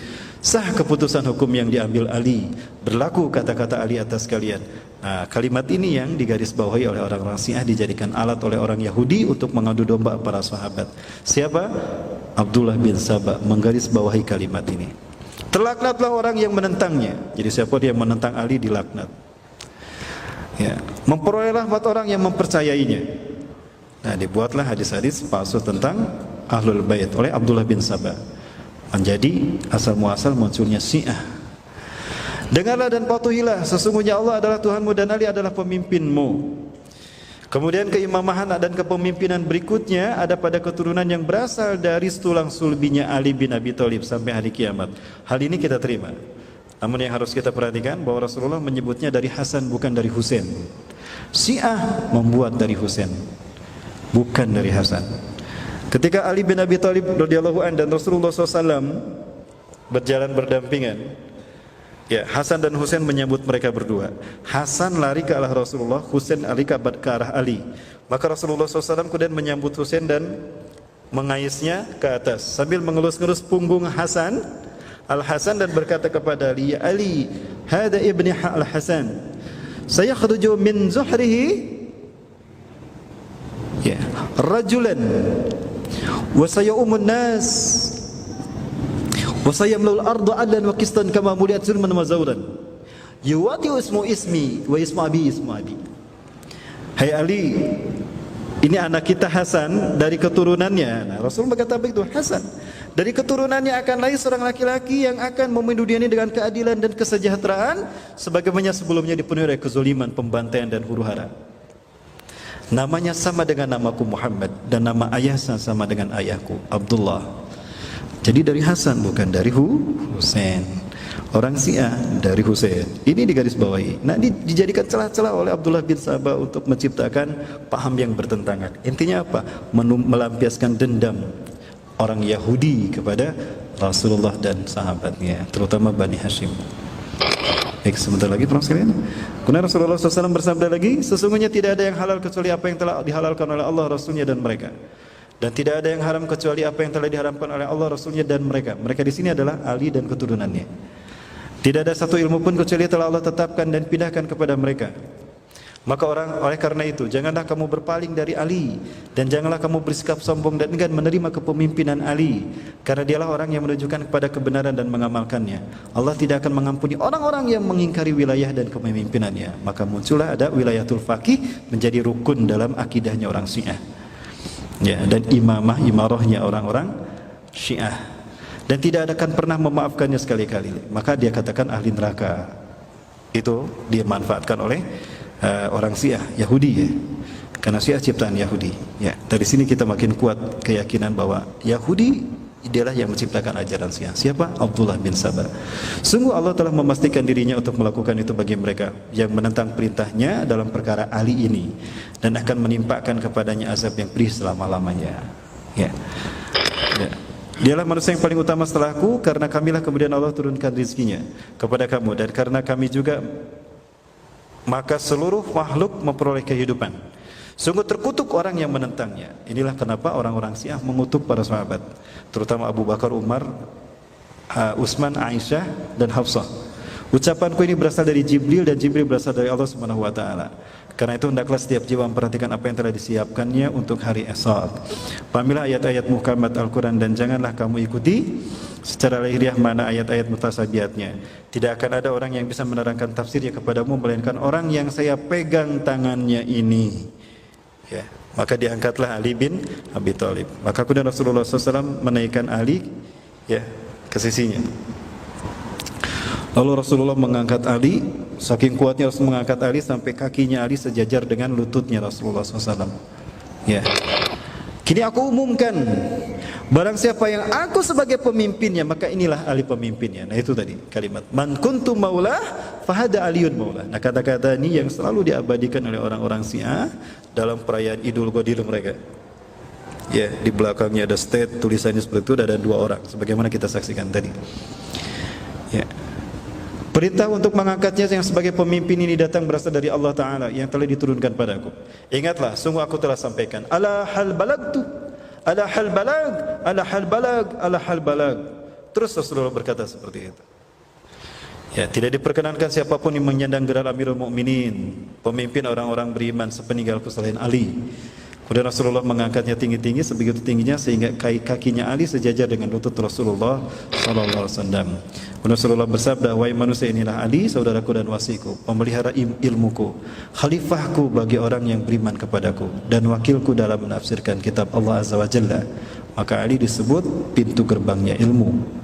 Sah keputusan hukum yang diambil Ali, berlaku kata-kata Ali atas kalian. Nah, kalimat ini yang digarisbawahi oleh orang-orang Syiah, dijadikan alat oleh orang Yahudi untuk mengadu domba para sahabat. Siapa? Abdullah bin Sabah menggarisbawahi kalimat ini. Terlaknatlah orang yang menentangnya. Jadi siapa dia yang menentang Ali dilaknat. Ya, memperolehlah buat orang yang mempercayainya. Nah, dibuatlah hadis-hadis palsu tentang Ahlul Bait oleh Abdullah bin Sabah. Menjadi asal muasal munculnya Syiah. Dengarlah dan patuhilah, sesungguhnya Allah adalah Tuhanmu dan Ali adalah pemimpinmu. Kemudian keimamahan dan kepemimpinan berikutnya ada pada keturunan yang berasal dari tulang sulbinya Ali bin Abi Thalib sampai hari kiamat. Hal ini kita terima. Namun yang harus kita perhatikan bahwa Rasulullah menyebutnya dari Hasan bukan dari Husain. Syiah membuat dari Husain, bukan dari Hasan. Ketika Ali bin Abi Thalib radhiyallahu anhu dan Rasulullah SAW berjalan berdampingan, ya, Hasan dan Husain menyambut mereka berdua. Hasan lari ke arah Rasulullah, Husain lari ke arah Ali. Maka Rasulullah SAW kemudian menyambut Husain dan mengaisnya ke atas sambil mengelus-ngelus punggung Al-Hasan dan berkata kepada Ali, ya Ali, hada ibni Al-Hasan, sayakhruju min zuhrihi ya rajulan wa sayaumun nas wa sayamlul ardu adlan wa qistan kama muliyat zulman wa zawran yuwati ismi wa ismu abi. Hai Ali, ini anak kita Hasan dari keturunannya. Nah, Rasul berkata begitu, Hasan dari keturunannya akan lahir seorang laki-laki yang akan memimpin dunia ini dengan keadilan dan kesejahteraan, sebagaimana sebelumnya dipenuhi oleh kezaliman, pembantaian dan huru-hara. Namanya sama dengan namaku Muhammad dan nama ayahnya sama dengan ayahku Abdullah. Jadi dari Hasan bukan dari Husain. Orang Syiah dari Husain. Ini digarisbawahi. Nah, dijadikan celah-celah oleh Abdullah bin Sabah untuk menciptakan paham yang bertentangan. Intinya apa? Melampiaskan dendam orang Yahudi kepada Rasulullah dan sahabatnya, terutama Bani Hashim. Baik, sebentar lagi teman sekalian. Kemudian Rasulullah SAW bersabda lagi, sesungguhnya tidak ada yang halal kecuali apa yang telah dihalalkan oleh Allah, Rasulnya dan mereka. Dan tidak ada yang haram kecuali apa yang telah diharamkan oleh Allah, Rasulnya dan mereka. Mereka di sini adalah Ali dan keturunannya. Tidak ada satu ilmu pun kecuali telah Allah tetapkan dan pindahkan kepada mereka. Maka oleh karena itu, janganlah kamu berpaling dari Ali, dan janganlah kamu bersikap sombong dan enggan menerima kepemimpinan Ali, karena dialah orang yang menunjukkan kepada kebenaran dan mengamalkannya. Allah tidak akan mengampuni orang-orang yang mengingkari wilayah dan kepemimpinannya. Maka muncullah ada wilayatul faqih menjadi rukun dalam akidahnya orang Syiah. Ya, dan imarahnya orang-orang Syiah. Dan tidak akan pernah memaafkannya sekali-kali. Maka dia katakan ahli neraka. Itu dia manfaatkan oleh orang Syiah, Yahudi ya. Karena Syiah ciptaan Yahudi. Ya, dari sini kita makin kuat keyakinan bahwa Yahudi Dialah yang menciptakan ajaran Syiah. Siapa? Abdullah bin Sabah. Sungguh Allah telah memastikan dirinya untuk melakukan itu bagi mereka yang menentang perintahnya dalam perkara Ali ini, dan akan menimpakan kepadanya azab yang pedih selama-lamanya. Ya. Ya. Dialah manusia yang paling utama setelahku, karena kamilah kemudian Allah turunkan rizkinya kepada kamu, dan karena kami juga maka seluruh makhluk memperoleh kehidupan. Sungguh terkutuk orang yang menentangnya. Inilah kenapa orang-orang Syiah mengutuk para sahabat, terutama Abu Bakar, Umar, Utsman, Aisyah, dan Hafsah. Ucapanku ini berasal dari Jibril, dan Jibril berasal dari Allah Subhanahu wa taala. Karena itu hendaklah setiap jiwa memperhatikan apa yang telah disiapkannya untuk hari esok. Pahamilah ayat-ayat muhkamat Al-Quran, dan janganlah kamu ikuti secara lahiriah mana ayat-ayat mutasabihatnya. Tidak akan ada orang yang bisa menerangkan tafsirnya kepadamu melainkan orang yang saya pegang tangannya ini. Ya, maka diangkatlah Ali bin Abi Thalib. Maka kemudian Rasulullah SAW menaikkan Ali, ya, ke sisinya. Lalu Rasulullah mengangkat Ali, saking kuatnya Rasul mengangkat Ali sampai kakinya Ali sejajar dengan lututnya Rasulullah SAW. Ya. Kini aku umumkan, barang siapa yang aku sebagai pemimpinnya, maka inilah Ali pemimpinnya. Nah itu tadi kalimat man kuntu maulah fahada aliyun maulah. Nah kata-kata ini yang selalu diabadikan oleh orang-orang Syiah dalam perayaan Idul Qadir mereka. Ya, di belakangnya ada state tulisannya seperti itu, ada dua orang sebagaimana kita saksikan tadi. Ya. Perintah untuk mengangkatnya yang sebagai pemimpin ini datang berasal dari Allah Ta'ala yang telah diturunkan padaku. Ingatlah, sungguh aku telah sampaikan. Ala hal balagtu, ala hal balag, ala hal balag, ala hal balag. Terus Rasulullah berkata seperti itu. Ya, tidak diperkenankan siapapun yang menyandang gelar Amirul Mukminin, pemimpin orang-orang beriman sepeninggalku selain Ali. Kemudian Rasulullah mengangkatnya tinggi-tinggi, sebegitu tingginya sehingga kakinya Ali sejajar dengan lutut Rasulullah sallallahu alaihi wasallam. Kemudian Rasulullah bersabda, wahai manusia, inilah Ali, saudaraku dan wasiku, pemelihara ilmuku, khalifahku bagi orang yang beriman kepadaku, dan wakilku dalam menafsirkan kitab Allah Azza wa Jalla. Maka Ali disebut pintu gerbangnya ilmu.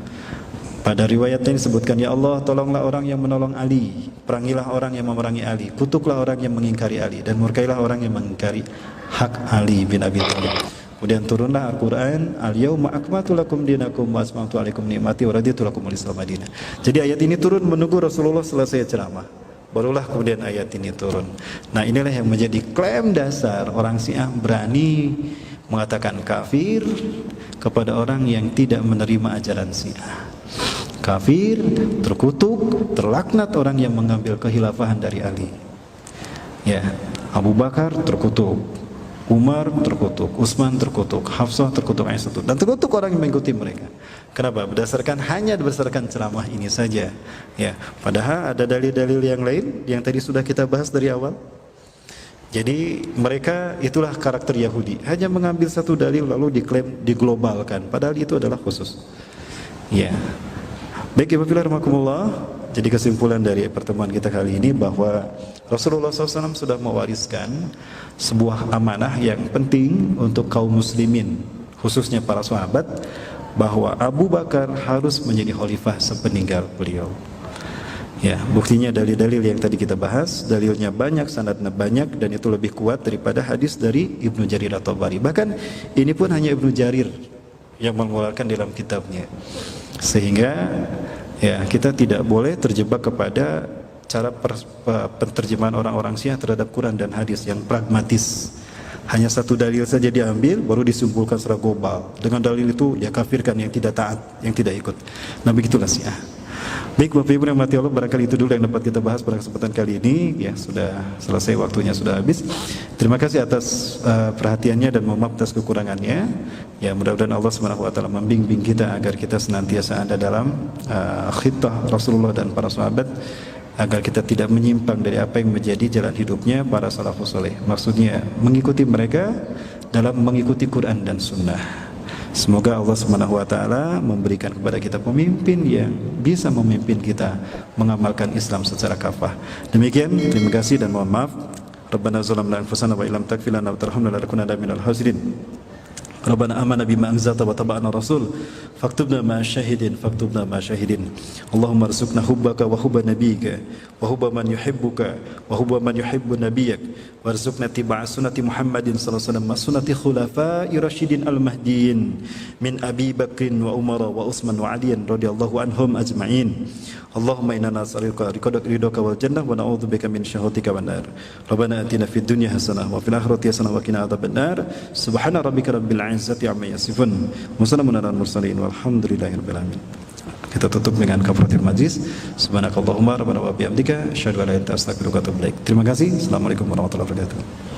Pada riwayat ini disebutkan, ya Allah, tolonglah orang yang menolong Ali, perangilah orang yang memerangi Ali, kutuklah orang yang mengingkari Ali, dan murkailah orang yang mengingkari hak Ali bin Abi Thalib. Kemudian turunlah Al-Quran, al-yawma akmaltu lakum dinakum wa atmamtu alaikum ni'mati wa raditu lakumul Islam madinah. Jadi ayat ini turun menunggu Rasulullah selesai ceramah, barulah kemudian ayat ini turun. Nah inilah yang menjadi klaim dasar orang Syiah berani mengatakan kafir kepada orang yang tidak menerima ajaran Syiah. Kafir, terkutuk, terlaknat orang yang mengambil kehilafahan dari Ali. Ya, Abu Bakar terkutuk, Umar terkutuk, Utsman terkutuk, Hafsah terkutuk, Aisyah terkutuk, dan terkutuk orang yang mengikuti mereka. Kenapa? Hanya berdasarkan ceramah ini saja. Ya, padahal ada dalil-dalil yang lain yang tadi sudah kita bahas dari awal. Jadi mereka itulah karakter Yahudi, hanya mengambil satu dalil lalu diklaim diglobalkan, padahal itu adalah khusus. Ya. Baik Ibu Fillah rahimakumullah, jadi kesimpulan dari pertemuan kita kali ini bahwa Rasulullah SAW sudah mewariskan sebuah amanah yang penting untuk kaum muslimin, khususnya para sahabat, bahwa Abu Bakar harus menjadi khalifah sepeninggal beliau. Ya, buktinya dalil-dalil yang tadi kita bahas, dalilnya banyak, sanadnya banyak, dan itu lebih kuat daripada hadis dari Ibnu Jarir at-Tabari. Bahkan ini pun hanya Ibnu Jarir yang mengeluarkan dalam kitabnya. Sehingga ya kita tidak boleh terjebak kepada cara penterjemahan orang-orang Syiah terhadap Quran dan hadis yang pragmatis. Hanya satu dalil saja diambil baru disimpulkan secara global. Dengan dalil itu dia kafirkan yang tidak taat, yang tidak ikut. Nah begitulah Syiah. Baik Bapak Ibu yang mati Allah, barangkali itu dulu yang dapat kita bahas pada kesempatan kali ini. Ya sudah selesai, waktunya sudah habis. Terima kasih atas perhatiannya dan mohon maaf atas kekurangannya. Ya mudah-mudahan Allah SWT membimbing kita agar kita senantiasa ada dalam khitah Rasulullah dan para sahabat, agar kita tidak menyimpang dari apa yang menjadi jalan hidupnya para salafus saleh. Maksudnya mengikuti mereka dalam mengikuti Quran dan Sunnah. Semoga Allah SWT memberikan kepada kita pemimpin yang bisa memimpin kita mengamalkan Islam secara kafah. Demikian, terima kasih dan mohon maaf. Rabbana zalamna anfusana wa illam taghfir lana wa tarhamna lanakunanna minal khasirin. Rabbana amana bima anzalta wa taba'ana rasul faktubna ma syahidin Allahumma arzuqna hubbaka wa hubba nabiyyika wa hubba man yuhibbuka wa hubba man yuhibbu nabiyyak warzuqna tiba'a sunnati Muhammadin sallallahu alaihi wasallam sunnati khulafa'i rasyidin al-mahdiyyin min Abi Bakrin wa Umar wa Utsman wa Aliyin radhiyallahu anhum ajma'in. Allahumma inna nas'aluka ridhaka wal jannah wa na'udzubika min syahwatika wan nar. Rabbana atina fid dunya hasanah wa fil akhirati hasanah wa qina adzabannar. Subhana rabbika rabbil izzati amma yasifun. Wa salamun alal mursalin walhamdulillahirabbil alamin. Kita tutup dengan kafaratul majlis. Subhanakallahumma rabbana wa bihamdika asyhadu an la ilaha illa anta astaghfiruka wa atubu ilaik. Terima kasih. Assalamualaikum warahmatullahi wabarakatuh.